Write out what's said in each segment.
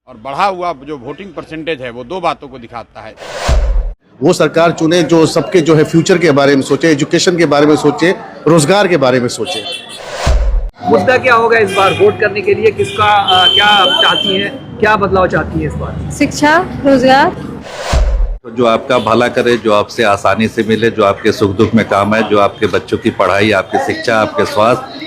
और बढ़ा हुआ जो वोटिंग परसेंटेज है वो दो बातों को दिखाता है। वो सरकार चुने जो सबके जो है फ्यूचर के बारे में सोचे, एजुकेशन के बारे में सोचे, रोजगार के बारे में सोचे। मुद्दा क्या होगा इस बार वोट करने के लिए? किसका क्या चाहती हैं, क्या बदलाव चाहती हैं इस बार? शिक्षा, रोजगार। तो जो आपका भला करे, जो आपसे आसानी से मिले, जो आपके सुख दुख में काम है, जो आपके बच्चों की पढ़ाई, आपकी शिक्षा, आपके स्वास्थ्य।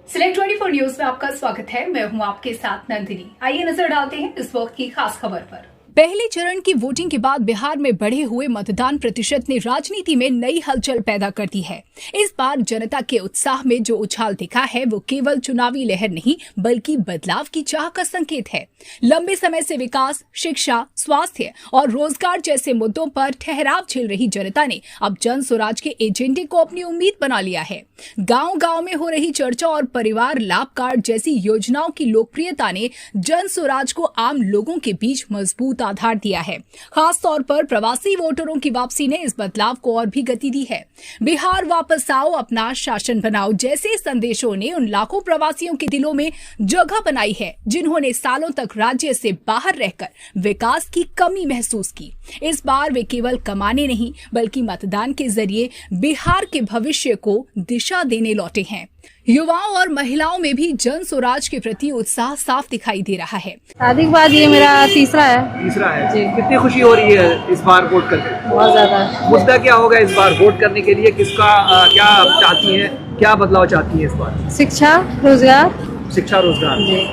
सिलेक्ट 24 न्यूज में आपका स्वागत है। मैं हूं आपके साथ नंदिनी। आइए नजर डालते हैं इस वक्त की खास खबर पर। पहले चरण की वोटिंग के बाद बिहार में बढ़े हुए मतदान प्रतिशत ने राजनीति में नई हलचल पैदा कर दी है। इस बार जनता के उत्साह में जो उछाल दिखा है वो केवल चुनावी लहर नहीं बल्कि बदलाव की चाह का संकेत है। लंबे समय से विकास, शिक्षा, स्वास्थ्य और रोजगार जैसे मुद्दों पर ठहराव झेल रही जनता ने अब जन स्वराज के एजेंडे को अपनी उम्मीद बना लिया है। गांव-गांव में हो रही चर्चा और परिवार लाभ कार्ड जैसी योजनाओं की लोकप्रियता ने जन स्वराज को आम लोगों के बीच मजबूत आधार दिया है। खास तौर पर प्रवासी वोटरों की वापसी ने इस बदलाव को और भी गति दी है। बिहार वापस आओ, अपना शासन बनाओ जैसे संदेशों ने उन लाखों प्रवासियों के दिलों में जगह बनाई है जिन्होंने सालों तक राज्य से बाहर रहकर विकास की कमी महसूस की। इस बार वे केवल कमाने नहीं बल्कि मतदान के जरिए बिहार के भविष्य को दिशा देने लौटे हैं। युवाओं और महिलाओं में भी जन स्वराज के प्रति उत्साह साफ दिखाई दे रहा है। शादी के बाद ये मेरा तीसरा है जी। कितनी खुशी हो रही है इस बार वोट करके? बहुत ज्यादा। मुद्दा क्या होगा इस बार वोट करने के लिए? किसका क्या चाहती हैं, क्या बदलाव चाहती हैं इस बार? शिक्षा, रोजगार। शिक्षा, रोजगार जी।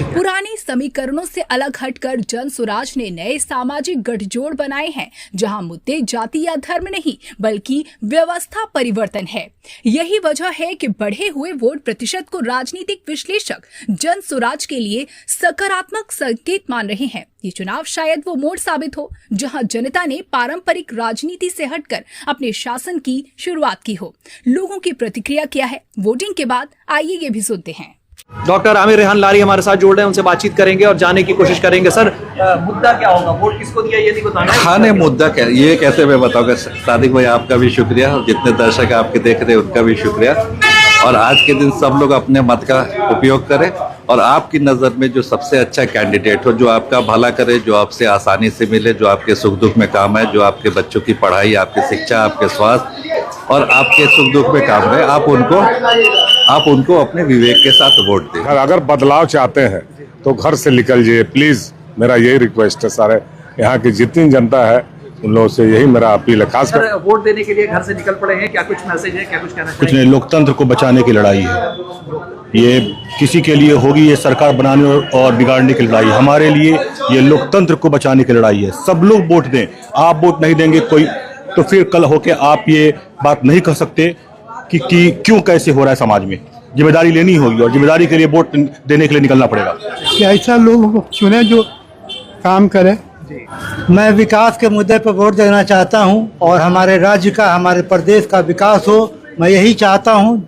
पुराने समीकरणों से अलग हटकर जन स्वराज ने नए सामाजिक गठजोड़ बनाए हैं जहां मुद्दे जाति या धर्म नहीं बल्कि व्यवस्था परिवर्तन है। यही वजह है कि बढ़े हुए वोट प्रतिशत को राजनीतिक विश्लेषक जन स्वराज के लिए सकारात्मक संकेत मान रहे हैं। ये चुनाव शायद वो मोड़ साबित हो जहां जनता ने पारंपरिक राजनीति से हटकर अपने शासन की शुरुआत की हो। लोगों की प्रतिक्रिया क्या है वोटिंग के बाद, आइए ये भी सुनते हैं। डॉक्टर आमिर रेहान लारी हमारे साथ जुड़ रहे हैं, उनसे बातचीत करेंगे और जानने की कोशिश करेंगे। सर, मुद्दा क्या होगा? वोट किसको दिया ये नहीं बताना? हाँ नहीं, मुद्दा क्या, ये कैसे मैं बताऊंगा। सादिक भाई आपका भी शुक्रिया और जितने दर्शक आपके देख रहे हैं उनका भी शुक्रिया। और आज के दिन सब लोग अपने मत का उपयोग करें और आपकी नज़र में जो सबसे अच्छा कैंडिडेट हो, जो आपका भला करे, जो आपसे आसानी से मिले, जो आपके सुख दुख में काम है, जो आपके बच्चों की पढ़ाई, आपकी शिक्षा, आपके स्वास्थ्य और आपके सुख दुख में काम है, आप उनको अपने विवेक के साथ वोट दें। अगर बदलाव चाहते हैं तो घर से निकल जाइए प्लीज, मेरा यही रिक्वेस्ट है। सारे यहाँ की जितनी जनता है उन लोगों से यही मेरा अपील है। खासकर वोट देने के लिए घर से निकल पड़े हैं, क्या कुछ मैसेज है, क्या कुछ कहना कुछ नहीं, लोकतंत्र को बचाने की लड़ाई है। ये किसी के लिए होगी, ये सरकार बनाने और बिगाड़ने की लड़ाई। हमारे लिए ये लोकतंत्र को बचाने की लड़ाई है। सब लोग वोट दें। आप वोट नहीं देंगे कोई तो फिर कल होके आप ये बात नहीं कह सकते कि क्यों कैसे हो रहा है समाज में। जिम्मेदारी लेनी होगी और जिम्मेदारी के लिए वोट देने के लिए निकलना पड़ेगा। कि ऐसा लोग चुने जो काम करे। मैं विकास के मुद्दे पर वोट देना चाहता हूं और हमारे राज्य का, हमारे प्रदेश का विकास हो। मैं यही चाहता हूं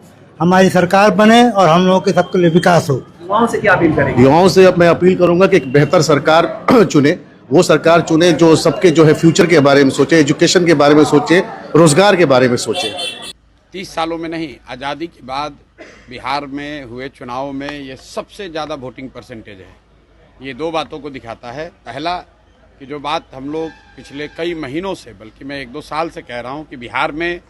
हमारी सरकार बने और हम लोगों के सबके लिए विकास हो। युवाओं से क्या अपील करेंगे? युवाओं से अब मैं अपील करूंगा कि एक बेहतर सरकार चुने, वो सरकार चुने जो सबके जो है फ्यूचर के बारे में सोचे, एजुकेशन के बारे में सोचे, रोजगार के बारे में सोचे। 30 सालों में नहीं, आज़ादी के बाद बिहार में हुए चुनाव में ये सबसे ज़्यादा वोटिंग परसेंटेज है। ये दो बातों को दिखाता है। पहला कि जो बात हम लोग पिछले कई महीनों से, बल्कि मैं 1-2 साल से कह रहा हूँ कि बिहार में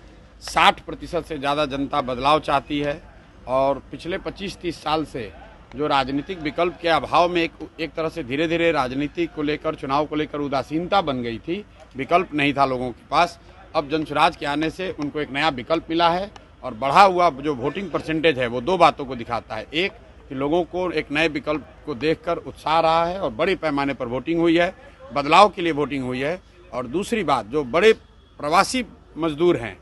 60% से ज़्यादा जनता बदलाव चाहती है और पिछले 25-30 साल से जो राजनीतिक विकल्प के अभाव में एक तरह से धीरे धीरे राजनीति को लेकर, चुनाव को लेकर उदासीनता बन गई थी, विकल्प नहीं था लोगों के पास। अब जन स्वराज के आने से उनको एक नया विकल्प मिला है और बढ़ा हुआ जो वोटिंग परसेंटेज है वो दो बातों को दिखाता है। एक कि लोगों को एक नए विकल्प को देखकर उत्साह रहा है और बड़े पैमाने पर वोटिंग हुई है, बदलाव के लिए वोटिंग हुई है। और दूसरी बात, जो बड़े प्रवासी मजदूर हैं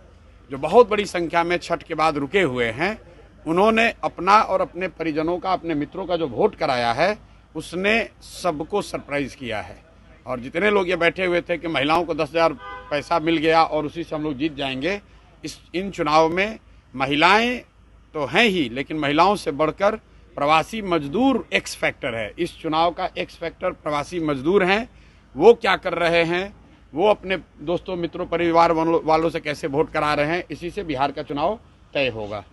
जो बहुत बड़ी संख्या में छठ के बाद रुके हुए हैं, उन्होंने अपना और अपने परिजनों का, अपने मित्रों का जो वोट कराया है उसने सबको सरप्राइज किया है। और जितने लोग ये बैठे हुए थे कि महिलाओं को 10,000 पैसा मिल गया और उसी से हम लोग जीत जाएंगे, इन चुनाव में महिलाएं तो हैं ही, लेकिन महिलाओं से बढ़कर प्रवासी मजदूर एक्स फैक्टर है। इस चुनाव का एक्स फैक्टर प्रवासी मजदूर हैं। वो क्या कर रहे हैं, वो अपने दोस्तों, मित्रों, परिवार वालों से कैसे वोट करा रहे हैं, इसी से बिहार का चुनाव तय होगा।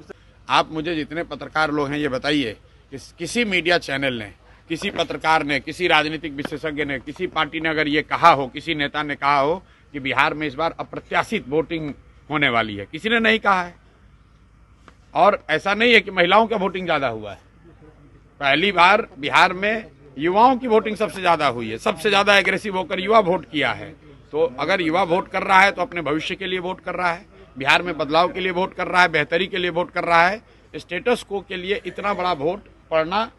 आप मुझे जितने पत्रकार लोग हैं ये बताइए किसी मीडिया चैनल ने, किसी पत्रकार ने, किसी राजनीतिक विशेषज्ञ ने, किसी पार्टी ने अगर ये कहा हो, किसी नेता ने कहा हो कि बिहार में इस बार अप्रत्याशित वोटिंग होने वाली है, किसी ने नहीं कहा है। और ऐसा नहीं है कि महिलाओं का वोटिंग ज्यादा हुआ है। पहली बार बिहार में युवाओं की वोटिंग सबसे ज्यादा हुई है। सबसे ज्यादा एग्रेसिव होकर युवा वोट किया है। तो अगर युवा वोट कर रहा है तो अपने भविष्य के लिए वोट कर रहा है, बिहार में बदलाव के लिए वोट कर रहा है, बेहतरी के लिए वोट कर रहा है। स्टेटस को के लिए इतना बड़ा वोट पड़ना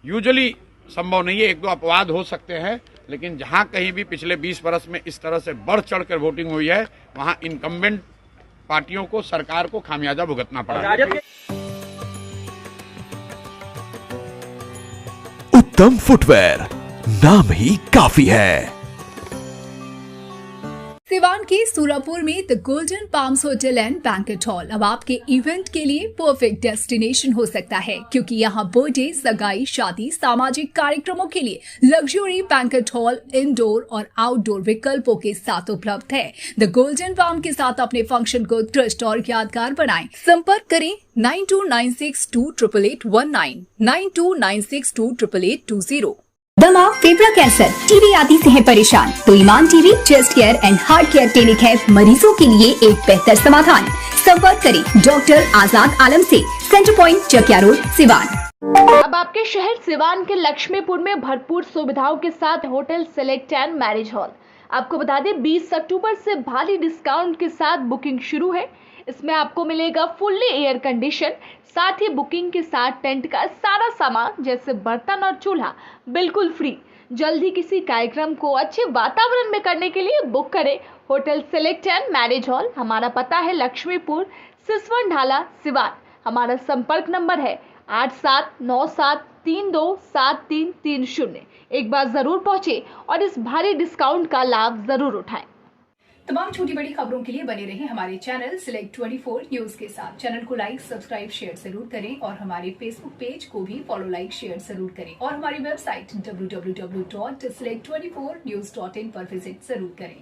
यूजुअली संभव नहीं है। एक दो अपवाद हो सकते हैं, लेकिन जहां कहीं भी पिछले 20 वर्ष में इस तरह से बढ़ चढ़कर वोटिंग हुई है, वहां इनकम्बेंट पार्टियों को, सरकार को खामियाजा भुगतना पड़ा। उत्तम फुटवेयर, नाम ही काफी है। सिवान के सूरापुर में the golden palms hotel and banquet hall अब आपके इवेंट के लिए परफेक्ट डेस्टिनेशन हो सकता है, क्योंकि यहाँ बर्थडे, सगाई, शादी, सामाजिक कार्यक्रमों के लिए लग्जरी बैंक्वेट हॉल इंडोर और आउटडोर विकल्पों के साथ उपलब्ध है। द गोल्डन पाम के साथ अपने फंक्शन को उत्कृष्ट और यादगार बनाएं। संपर्क करें 9296288819, 9296288820। दमा, फेफड़ा कैंसर, टीबी आदि से हैं परेशान तो Iman TB, chest care and heart care clinic है मरीजों के लिए एक बेहतर समाधान। संपर्क करें डॉक्टर आजाद आलम से, centre point, Chakia road, Siwan. अब आपके शहर सिवान के लक्ष्मीपुर में भरपूर सुविधाओं के साथ hotel select and marriage hall. आपको बता दें 20 अक्टूबर से भारी डिस्काउंट के साथ बुकिंग शुरू है। इसमें आपको मिलेगा फुल्ली एयर कंडीशन, साथ ही बुकिंग के साथ टेंट का सारा सामान जैसे बर्तन और चूल्हा बिल्कुल फ्री। जल्द ही किसी कार्यक्रम को अच्छे वातावरण में करने के लिए बुक करें hotel select and marriage hall. हमारा पता है लक्ष्मीपुर, सिसवन ढाला, सिवान। हमारा संपर्क नंबर है 8797327330। एक बार जरूर पहुंचे और इस भारी डिस्काउंट का लाभ जरूर उठाएं। तमाम छोटी बड़ी खबरों के लिए बने रहें हमारे चैनल सिलेक्ट 24 न्यूज के साथ। चैनल को लाइक, सब्सक्राइब, शेयर जरूर करें और हमारे फेसबुक पेज को भी फॉलो, लाइक, शेयर जरूर करें और हमारी वेबसाइट www.select24news.in पर विजिट जरूर करें।